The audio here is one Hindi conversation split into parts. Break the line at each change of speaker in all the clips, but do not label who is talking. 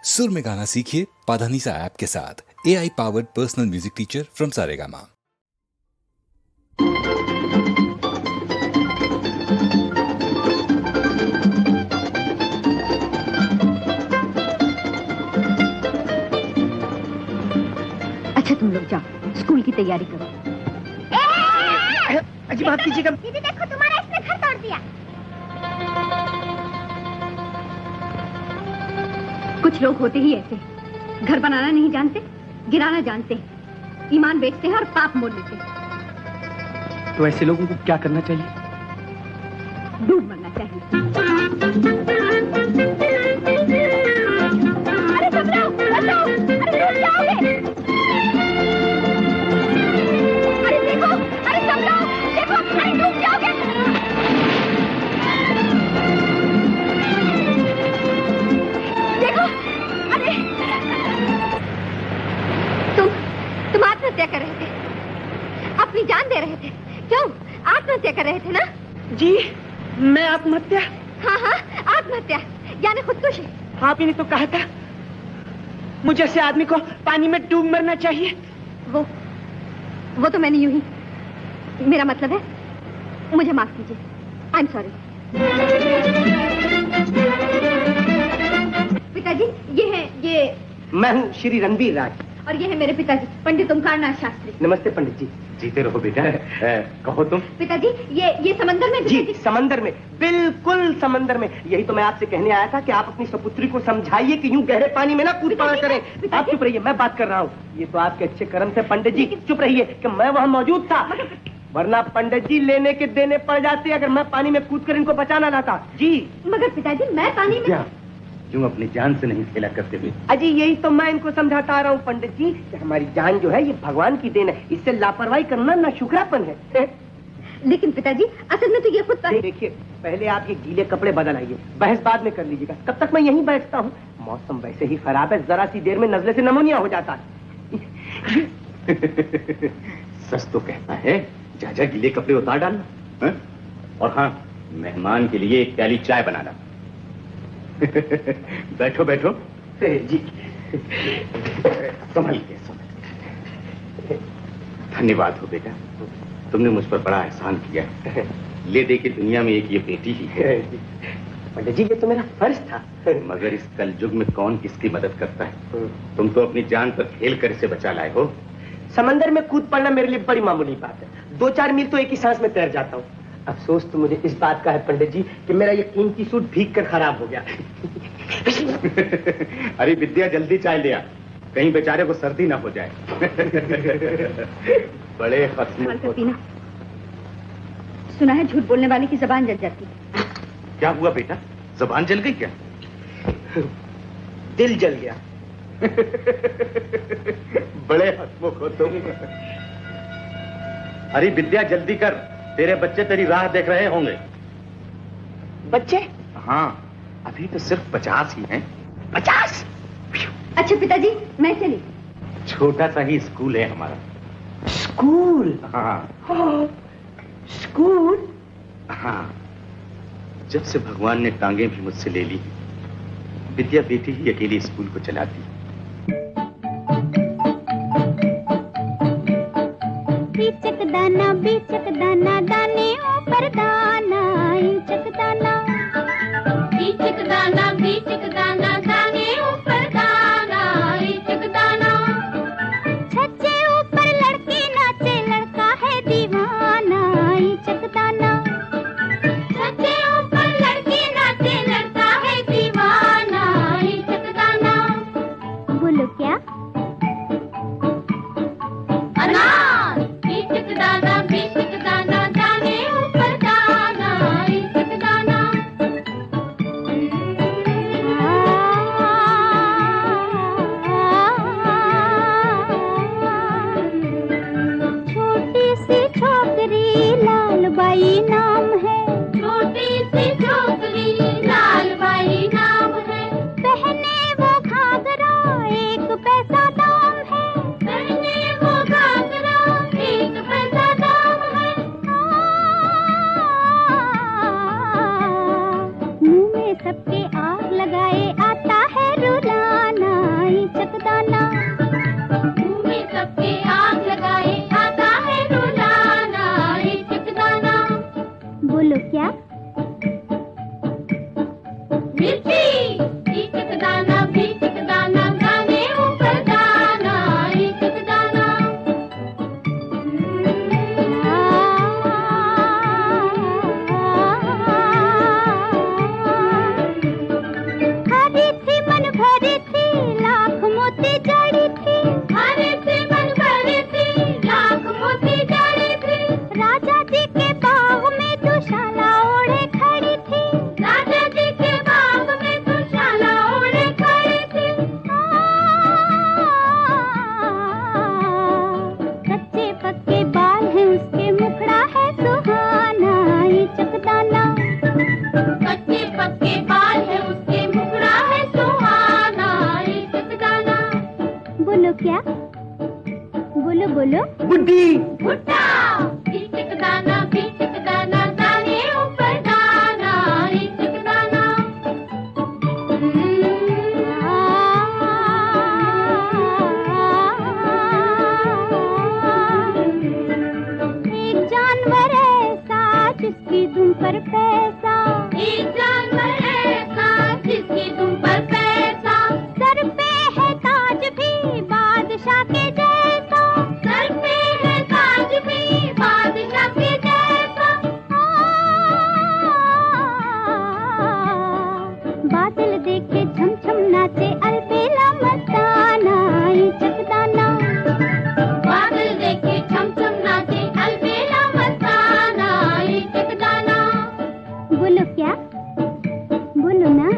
सुर में गाना सीखिए पाधानीसा ऐप के साथ। AI powered personal music teacher from Saregama.
अच्छा तुम लोग जाओ, स्कूल की तैयारी करो।
अजी माफ कीजिएगा।
दीदी देखो तुम्हारा इसने घर तोड़ दिया।
कुछ लोग होते ही ऐसे, घर बनाना नहीं जानते, गिराना जानते हैं, ईमान बेचते हैं और पाप मोल लेते हैं।
तो ऐसे लोगों को क्या करना चाहिए?
डूब मरना चाहिए।
अरे समझाओ, बचाओ, अरे डूब जाओगे। अरे देखो, अरे समझाओ, देखो, अरे डूब जाओगे। देखो, अरे
तुम आत्महत्या कर रहे थे, अपनी जान दे रहे थे। क्यों आत्महत्या कर रहे थे ना?
जी मैं आत्महत्या?
हाँ हाँ, आत्महत्या यानी खुदकुशी।
आप ही ने तो कहा था मुझे ऐसे आदमी को पानी में डूब मरना चाहिए।
वो तो मैंने यूं ही, मेरा मतलब है, मुझे माफ कीजिए, आई एम सॉरी। पिताजी ये
मैं हूँ श्री रणबीर राज।
और ये है मेरे पिताजी पंडित ओमकारनाथ शास्त्री।
नमस्ते पंडित जी।
जीते रहो बेटा। कहो तुम।
पिताजी ये समंदर में
जी समंदर में, बिल्कुल समंदर में। यही तो मैं आपसे कहने आया था कि आप अपनी सपुत्री को समझाइए कि यूं गहरे पानी में ना कूद पड़ा करें। आप चुप रहिए, मैं बात कर रहा हूँ। ये तो आपके अच्छे कर्म थे पंडित जी, चुप रहिए कि मैं वहाँ मौजूद था, वरना पंडित जी लेने के देने पड़ जाते अगर मैं पानी में कूद कर इनको बचाना ना था। जी
मगर पिताजी मैं पानी में
क्यों अपनी जान से नहीं खेला करते हुए?
अजी यही तो मैं इनको समझाता आ रहा हूँ पंडित जी कि हमारी जान जो है ये भगवान की देन है, इससे लापरवाही करना ना शुक्रापन है।
लेकिन पिताजी असल में तो ये खुद
देखिए, पहले आप ये गीले कपड़े बदल आइए, बहस बाद में कर लीजिएगा, तब तक मैं यहीं बैठता हूँ। मौसम वैसे ही खराब है, जरा सी देर में नजले से नमूनिया हो जाता है।
सच तो कहता है, जा गीले कपड़े उतार डालना है? और हाँ, मेहमान के लिए एक प्याली चाय बनाना। बैठो बैठो
जी।
संभल के। धन्यवाद हो बेटा, तुमने मुझ पर बड़ा एहसान किया। ले दे के दुनिया में एक ये बेटी ही है।
पंडित जी ये तो मेरा फर्ज था।
मगर इस कलयुग में कौन किसकी मदद करता है? तुम तो अपनी जान पर खेल कर इसे बचा लाए हो।
समंदर में कूद पड़ना मेरे लिए बड़ी मामूली बात है, 2-4 मील तो एक ही सांस में तैर जाता हूँ। अफसोस तो मुझे इस बात का है पंडित जी कि मेरा ये कीमती सूट भीग कर खराब हो गया।
अरे विद्या जल्दी चाय ले आ, कहीं बेचारे को सर्दी ना हो जाए। बड़े
खत्म। सुना है झूठ बोलने वाले की जबान जल जाती है।
क्या हुआ बेटा, जबान जल गई क्या?
दिल जल गया।
बड़े हंसमुख हो तुम। अरे विद्या जल्दी कर, तेरे बच्चे तेरी राह देख रहे होंगे।
बच्चे?
हाँ, अभी तो सिर्फ 50 ही हैं।
50?
अच्छा पिताजी मैं चली।
छोटा सा ही स्कूल है हमारा।
स्कूल?
हाँ।
स्कूल?
हाँ, जब से भगवान ने टांगे भी मुझसे ले ली, विद्या बेटी ही अकेली स्कूल को चलाती।
बीचक दाना दाने ऊपर दाना इंचक दाना बीचक दाना दाने ऊपर दाना इंचक दाना छज्जे ऊपर लड़की नाचे लड़का है दीवाना इंचक दाना छज्जे ऊपर लड़की नाचे लड़का है दीवाना इंचक दाना। बोलो क्या? अनार। बीचक दाना दाने ऊपर दाना इंचक दाना। बोलो।
बुड्ढी।
भुट्टा। बीचक दाना दाने ऊपर दाना, इचक दाना। एक जानवर ऐसा जिसकी दुम पर पैसा, एक जानवर ऐसा जिसकी दुम पर पैसा, सर पे है ताज भी बादशाह के जैसा, सर पे है ताज भी बादशाह के जैसा। बादल देखे झम झम नाचे अलबेला मस्ताना, इचक दाना। बादल देखे झम झम नाचे अलबेला मस्ताना, इचक दाना। बोलो क्या? बोलो ना।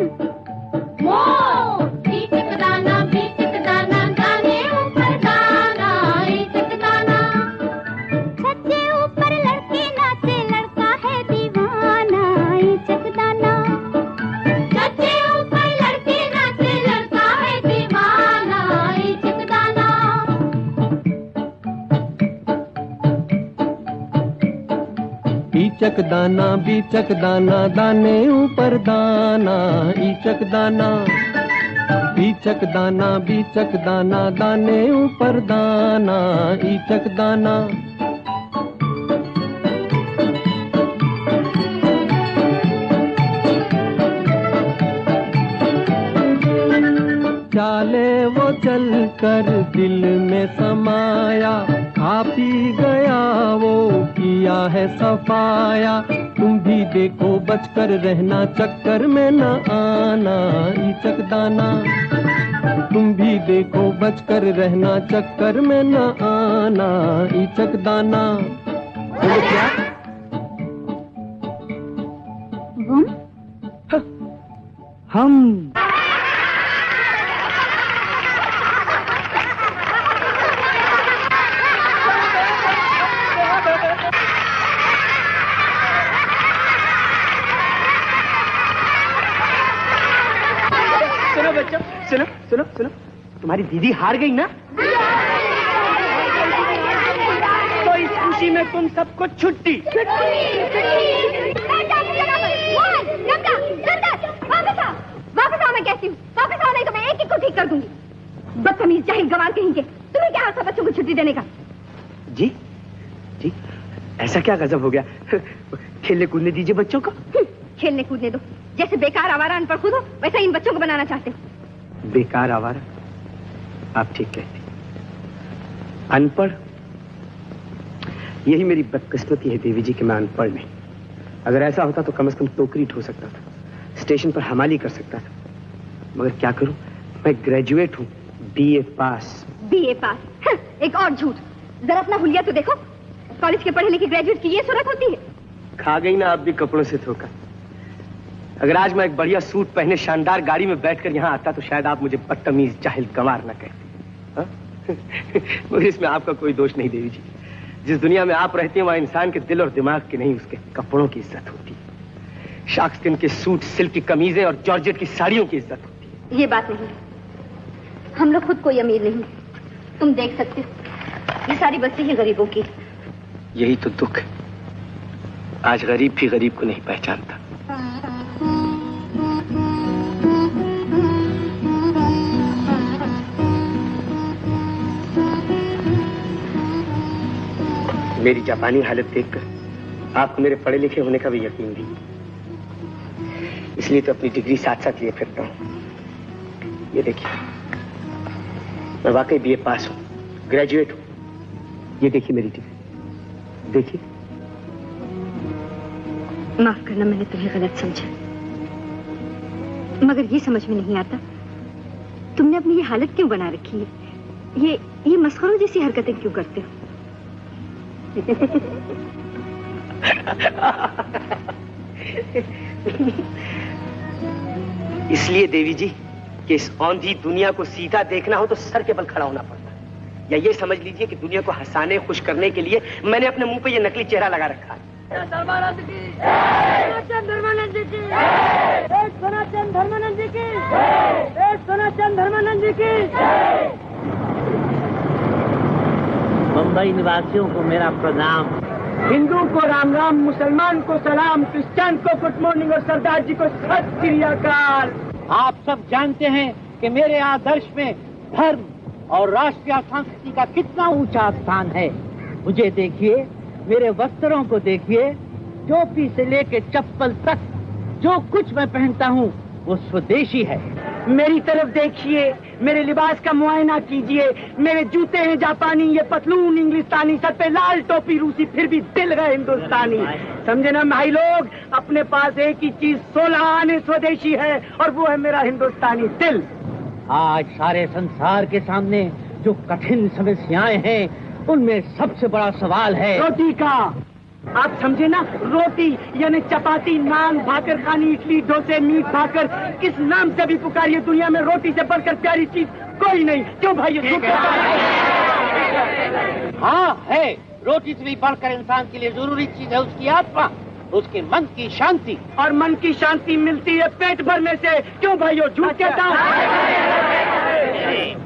बीचक दाना दाने ऊपर दाना, इचक दाना। छज्जे ऊपर लड़की नाचे लड़का है दीवाना, इचक दाना। छज्जे ऊपर लड़की नाचे लड़का है दीवाना, इचक दाना।
बीचक दाना दाने ऊपर दाना, ईचक दाना। बीचक दाना दाने ऊपर दाना, ईचक दाना। चाले वो चल कर दिल में समाया, खा पी गया वो किया है सफाया। तुम भी देखो बचकर रहना, चक्कर में न आना, ईचक दाना। तुम भी देखो बचकर रहना, चक्कर में न आना, ईचक दाना। बोलो क्या? हम। सुनो बच्चों, सुनो सुनो सुनो, तुम्हारी दीदी हार गई ना, तो इस खुशी में तुम सबको छुट्टी।
वापस आओ, मैं कहती हूँ वापस आओ, नहीं तो मैं एक एक को ठीक कर दूंगी। बदतमीज जाहिल गंवार कहेंगे, तुम्हें क्या हाथ था बच्चों को छुट्टी देने का?
जी जी, ऐसा क्या गजब हो गया? खेलने कूदने दीजिए बच्चों को।
खेलने कूदने दो, जैसे बेकार आवारा अनपढ़ खुद हो वैसा इन बच्चों को बनाना चाहते हो।
बेकार आवारा? आप ठीक कहते। अनपढ़? यही मेरी बदकिस्मती है देवी जी कि मैं अनपढ़ नहीं। अगर ऐसा होता तो कम से कम टोकरी ढो सकता था, स्टेशन पर हमाली कर सकता था, मगर क्या करूं, मैं ग्रेजुएट हूं, बीए पास।
बीए पास? एक और झूठ। जरा अपना हुलिया तो देखो, कॉलेज के पढ़े लिखे ग्रेजुएट की ये सूरत होती है? खा
गई ना आप भी कपड़ों से धोखा। अगर आज मैं एक बढ़िया सूट पहने शानदार गाड़ी में बैठकर यहाँ आता तो शायद आप मुझे बदतमीज जाहिल गंवार न कहते। मगर इसमें आपका कोई दोष नहीं देवी जी। जिस दुनिया में आप रहते हैं वहाँ इंसान के दिल और दिमाग की नहीं, उसके कपड़ों की इज्जत होती है। शार्कस्किन के सूट, सिल्क की कमीजें और जॉर्जेट की साड़ियों की इज्जत होती है।
ये बात नहीं, हम लोग खुद कोई अमीर नहीं, तुम देख सकते हो, ये सारी बस्ती है गरीबों की।
यही तो दुख है, आज गरीब भी गरीब को नहीं पहचानता। मेरी जापानी हालत देखकर आपको मेरे पढ़े लिखे होने का भी यकीन नहीं, इसलिए तो अपनी डिग्री साथ साथ लिए फिरता हूँ। ये देखिए, मैं वाकई बीए पास हूँ, ग्रेजुएट हूँ। ये देखिए मेरी डिग्री, देखिए।
माफ करना, मैंने तुम्हें गलत समझा, मगर ये समझ में नहीं आता तुमने अपनी ये हालत क्यों बना रखी है। ये मस्खरों जैसी हरकतें क्यों करते हो?
इसलिए देवी जी कि इस औंधी दुनिया को सीधा देखना हो तो सर के बल खड़ा होना पड़ता है। या ये समझ लीजिए कि दुनिया को हंसाने खुश करने के लिए मैंने अपने मुंह पे ये नकली चेहरा लगा रखा है।
धर्मानंद की जय, धर्मानंद जी की जय, सनातन धर्मानंद जी की जय, सनातन धर्मानंद जी की।
मुंबई निवासियों को मेरा प्रणाम।
हिंदू को राम राम, मुसलमान को सलाम, क्रिश्चियन को गुड मॉर्निंग और सरदार जी को सत श्री अकाल।
आप सब जानते हैं कि मेरे आदर्श में धर्म और राष्ट्रीय संस्कृति का कितना ऊंचा स्थान है। मुझे देखिए, मेरे वस्त्रों को देखिए, टोपी से लेके चप्पल तक जो कुछ मैं पहनता हूँ वो स्वदेशी है।
मेरी तरफ देखिए, मेरे लिबास का मुआयना कीजिए। मेरे जूते हैं जापानी, ये पतलून इंग्लिस्तानी, सर पे लाल टोपी रूसी, फिर भी दिल है हिंदुस्तानी। समझे ना भाई लोग, अपने पास एक ही चीज 16 आने स्वदेशी है और वो है मेरा हिंदुस्तानी दिल।
आज सारे संसार के सामने जो कठिन समस्याएं हैं, उनमें सबसे बड़ा सवाल है
रोटी का। आप समझे ना, रोटी यानी चपाती, नान, भाकर खानी, इडली, डोसे, मीट भाकर, किस नाम से भी पुकारिए, दुनिया में रोटी से बढ़कर प्यारी चीज कोई नहीं। क्यों भाई?
हाँ है, रोटी से भी बढ़कर इंसान के लिए जरूरी चीज है उसकी आत्मा, उसके मन की शांति।
और मन की शांति मिलती है पेट भरने से। क्यों भाइयों, झूठ कहता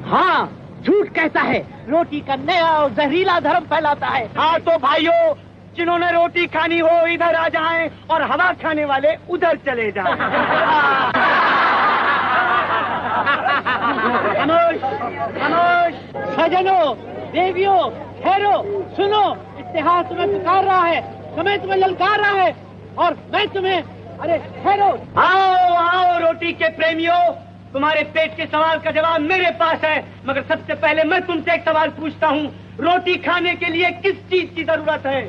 हाँ, झूठ कहता है, रोटी का नया और जहरीला धर्म फैलाता है।
हाँ तो भाइयों, जिन्होंने रोटी खानी हो इधर आ जाएं और हवा खाने वाले उधर चले जाएं। खामोश, खामोश।
सजनों, देवियों, ठहरो, सुनो, इतिहास तुम्हें पुकार रहा है, समय तुम्हें ललकार रहा है और मैं तुम्हें, अरे ठहरो।
आओ आओ रोटी के प्रेमियों, तुम्हारे पेट के सवाल का जवाब मेरे पास है। मगर सबसे पहले मैं तुमसे एक सवाल पूछता हूँ, रोटी खाने के लिए किस चीज की जरूरत है?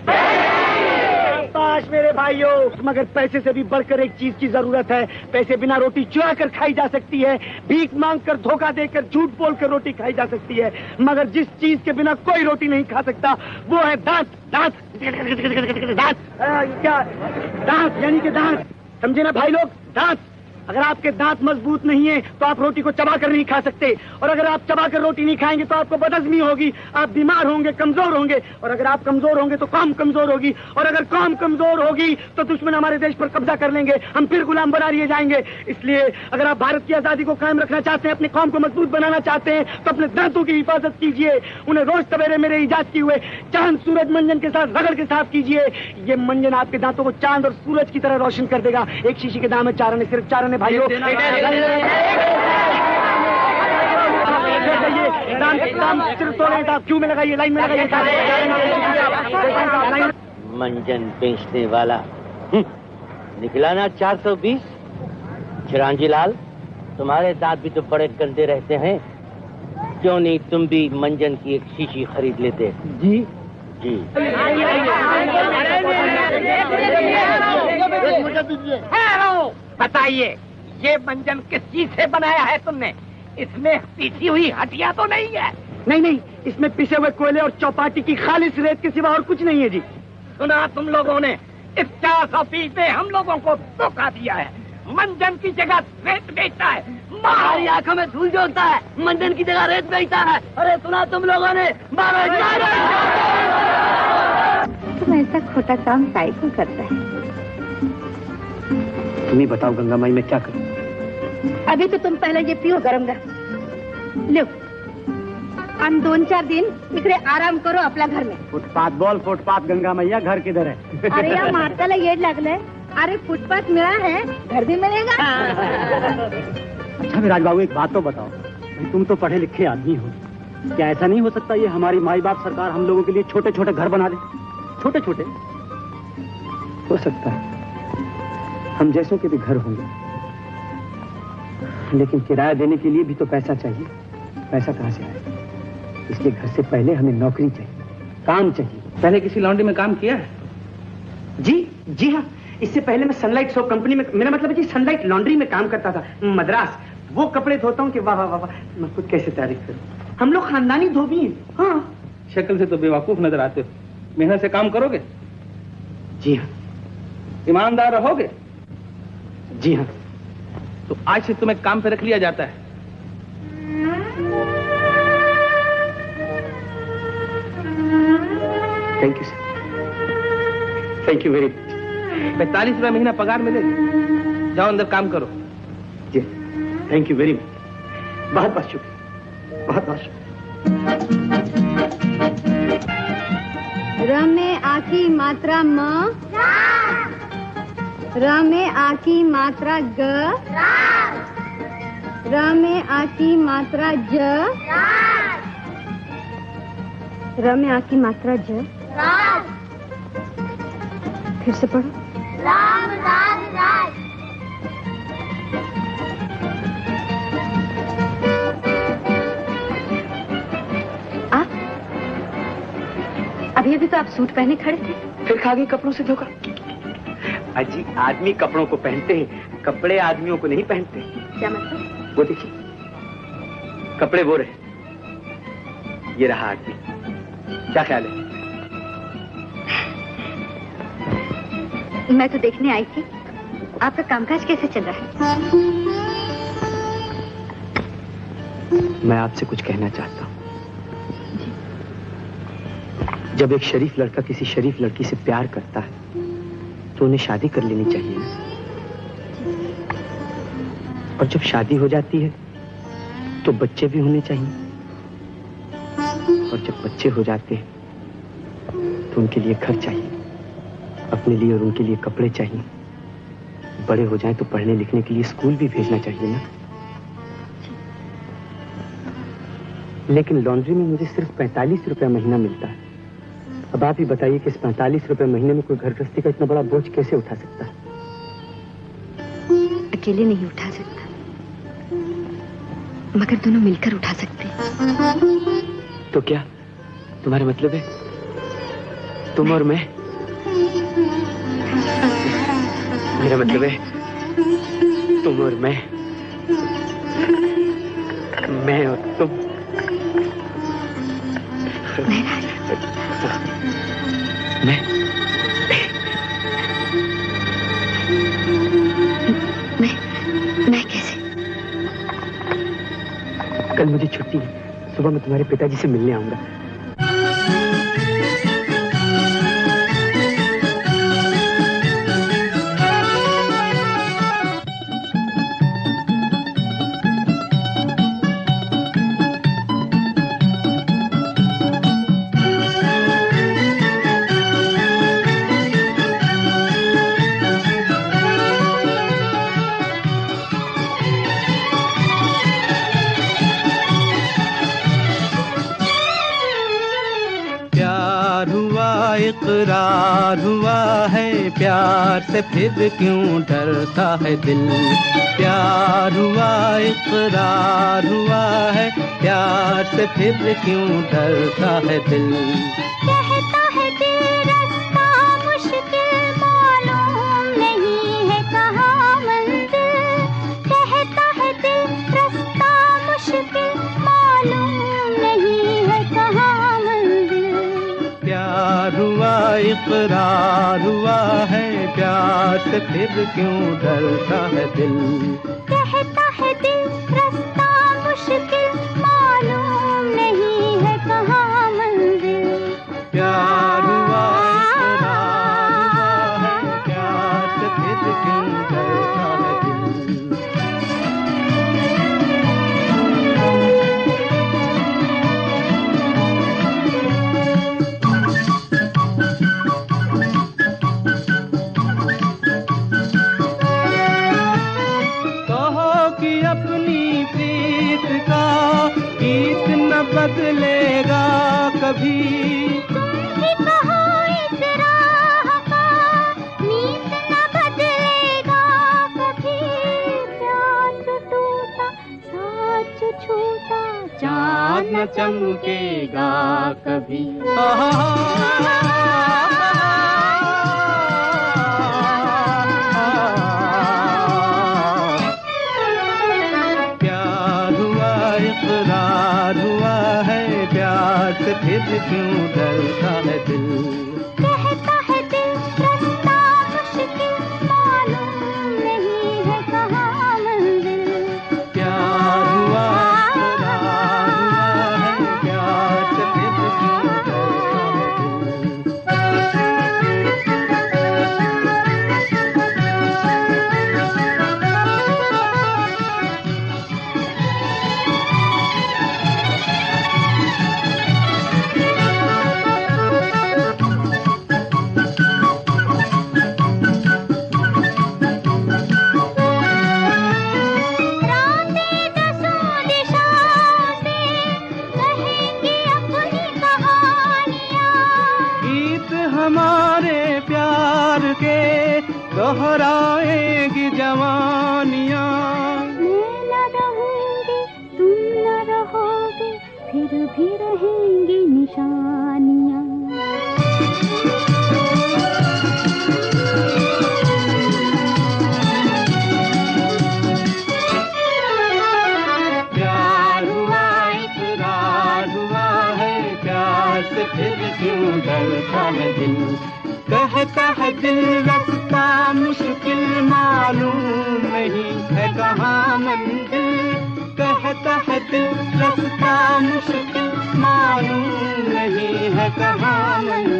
शाबाश मेरे भाइयों, मगर पैसे से भी बढ़कर एक चीज की जरूरत है। पैसे बिना रोटी चुरा कर खाई जा सकती है, भीख मांग कर, धोखा देकर, झूठ बोल कर रोटी खाई जा सकती है, मगर जिस चीज के बिना कोई रोटी नहीं खा सकता वो है दांत। दांत दांत क्या? दांत यानी कि दांत, समझे ना भाई लोग? दांत। अगर आपके दांत मजबूत नहीं है तो आप रोटी को चबाकर नहीं खा सकते, और अगर आप चबाकर रोटी नहीं खाएंगे तो आपको बदहजमी होगी, आप बीमार होंगे, कमजोर होंगे, और अगर आप कमजोर होंगे तो कौम कमजोर होगी, और अगर कौम कमजोर होगी तो दुश्मन हमारे देश पर कब्जा कर लेंगे, हम फिर गुलाम बना लिए जाएंगे। इसलिए अगर आप भारत की आजादी को कायम रखना चाहते हैं, अपनी कौम को मजबूत बनाना चाहते हैं, तो अपने दांतों की हिफाजत कीजिए। उन्हें रोज सवेरे मेरे इजाद किए हुए चांद सूरज मंजन के साथ रगड़ के साफ कीजिए। ये मंजन आपके दांतों को चांद और सूरज की तरह रोशन कर देगा। एक शीशी के दाम है 4 आने, सिर्फ 4 आने भाइयों। क्यों में लगाइए, लाइन में लगाइए।
मंजन बेचने वाला निकला ना 420। चिरांजी लाल, तुम्हारे दांत भी तो बड़े गंदे रहते हैं, क्यों नहीं तुम भी मंजन की एक शीशी खरीद लेते?
जी
जी।
बताइए, ये मंजन किस चीज से बनाया है तुमने? इसमें पीसी हुई हड्डियां तो नहीं है? नहीं नहीं, इसमें पिसे हुए कोयले और चौपाटी की खालिश रेत के सिवा और कुछ नहीं है जी। सुना तुम लोगों ने, इस 420 में हम लोगों को धोखा दिया है। मंजन की जगह रेत बेचता है, हमारी आंखों में धूल झोंकता है, मंजन की जगह रेत बेचता है। अरे सुना तुम लोगों ने,
तुम ऐसा खोटा काम काहे को करता है?
तुम ही बताओ गंगा माई, मैं क्या करूं?
अभी तो तुम पहले ये पियो गरम गरम। लो, हम 2-4 दिन इकडे आराम करो आपल्या घर में।
फुटपाथ बोल, फुटपाथ गंगा मैया, घर किधर है?
अरे या माताला येड लागलंय। अरे फुटपाथ मिला है, घर भी मिलेगा।
अच्छा विराज बाबू, एक बात तो बताओ, तुम तो पढ़े लिखे आदमी हो, क्या ऐसा नहीं हो सकता ये हमारी माई बाप सरकार हम लोगों के लिए छोटे छोटे घर बना दे? छोटे छोटे हो सकता है, हम जैसों के भी घर होंगे, लेकिन किराया देने के लिए भी तो पैसा चाहिए। पैसा कहाँ से आएगा? इसलिए घर से पहले हमें नौकरी चाहिए, काम चाहिए।
पहले किसी लॉन्ड्री में काम किया है?
जी हाँ, इससे पहले मैं सनलाइट सोप कंपनी में, मेरा मतलब है जी सनलाइट लॉन्ड्री में काम करता था, मद्रास। वो कपड़े धोता हूँ कि वाह वाह वाह, मैं खुद कैसे तारीफ करूँ। हम लोग खानदानी धोबी हैं। हाँ,
शक्ल से तो बेवकूफ नजर आते हो। मेहनत से काम करोगे?
जी हाँ।
ईमानदार रहोगे?
जी हाँ।
तो आज से तुम्हें काम पे रख लिया जाता है।
Thank you sir, thank you very much.
45 रुपया महीना पगार मिलेगी। जाओ अंदर काम करो।
जी, थैंक यू वेरी मच। बहुत बहुत शुक्रिया, बहुत बहुत शुक्रिया।
र में आ की मात्रा म, र में आ की मात्रा ग, र में आ की मात्रा ज, र में आ की मात्रा ज। फिर से पढ़ो।
राम राज राज।
आप अभी अभी तो आप सूट पहने खड़े थे,
फिर खा गई कपड़ों से धोखा। अजी आदमी कपड़ों को पहनते हैं, कपड़े आदमियों को नहीं पहनते।
क्या मतलब?
वो देखिए कपड़े वो रहे, ये रहा आदमी। क्या ख्याल है?
मैं तो देखने आई थी आपका कामकाज कैसे चल रहा है।
मैं आपसे कुछ कहना चाहता हूँ। जब एक शरीफ लड़का किसी शरीफ लड़की से प्यार करता है तो उन्हें शादी कर लेनी चाहिए ना। और जब शादी हो जाती है तो बच्चे भी होने चाहिए। और जब बच्चे हो जाते हैं तो उनके लिए घर चाहिए, अपने लिए और उनके लिए कपड़े चाहिए। बड़े हो जाएं तो पढ़ने लिखने के लिए स्कूल भी भेजना चाहिए ना। लेकिन लॉन्ड्री में मुझे सिर्फ 45 रुपया महीना मिलता है। अब आप ही बताइए कि इस 45 रुपए महीने में कोई घर गृहस्थी का इतना बड़ा बोझ कैसे उठा सकता है?
अकेले नहीं उठा सकता, मगर दोनों मिलकर उठा सकते हैं।
तो क्या तुम्हारा मतलब है तुम और मैं? मेरा मतलब है तुम और मैं और तुम।
मैं कैसे?
कल मुझे छुट्टी है, सुबह मैं तुम्हारे पिताजी से मिलने आऊंगा।
इकरार हुआ है, प्यार से फिर क्यों डरता है दिल। प्यार हुआ इकरार हुआ है, प्यार से फिर क्यों डरता है दिल।
कहता है दिल रास्ता मुश्किल, मालूम नहीं है कहाँ मंजिल। कहता है दिल रास्ता मुश्किल, मालूम नहीं है कहाँ मंजिल।
प्यार हुआ इकरार हुआ है, प्यार से फिर क्यों डरता है दिल।
कहता है दिल रास्ता मुश्किल, मालूम नहीं है कहाँ मंजिल।
प्यार हुआ इकरार हुआ है, प्यार से फिर क्यों डरता है दिल। अपनी प्रीत का गीत न बदलेगा कभी।
तुम ही कहो इस राह का नीत न बदलेगा कभी। प्यास टूटा साच छूटा
चाँद न चमकेगा कभी। इकरार हुआ है, प्यार से फिर क्यों डरता है दिल।
कहता है दिल रास्ता मुश्किल, मालूम नहीं है कहाँ मंजिल।
प्यार हुआ इकरार हुआ है, प्यार से फिर क्यों डरता है दिल।
फिर भी रहेंगी निशानियां।
प्यार हुआ इकरार हुआ है, प्यार से फिर क्यों डरता है दिल। कहता है दिल रास्ता मुश्किल मालूम नहीं है कहाँ मंजिल। कहता है दिल रास्ता मुश्किल मालूम नहीं है कहाँ मंजिल।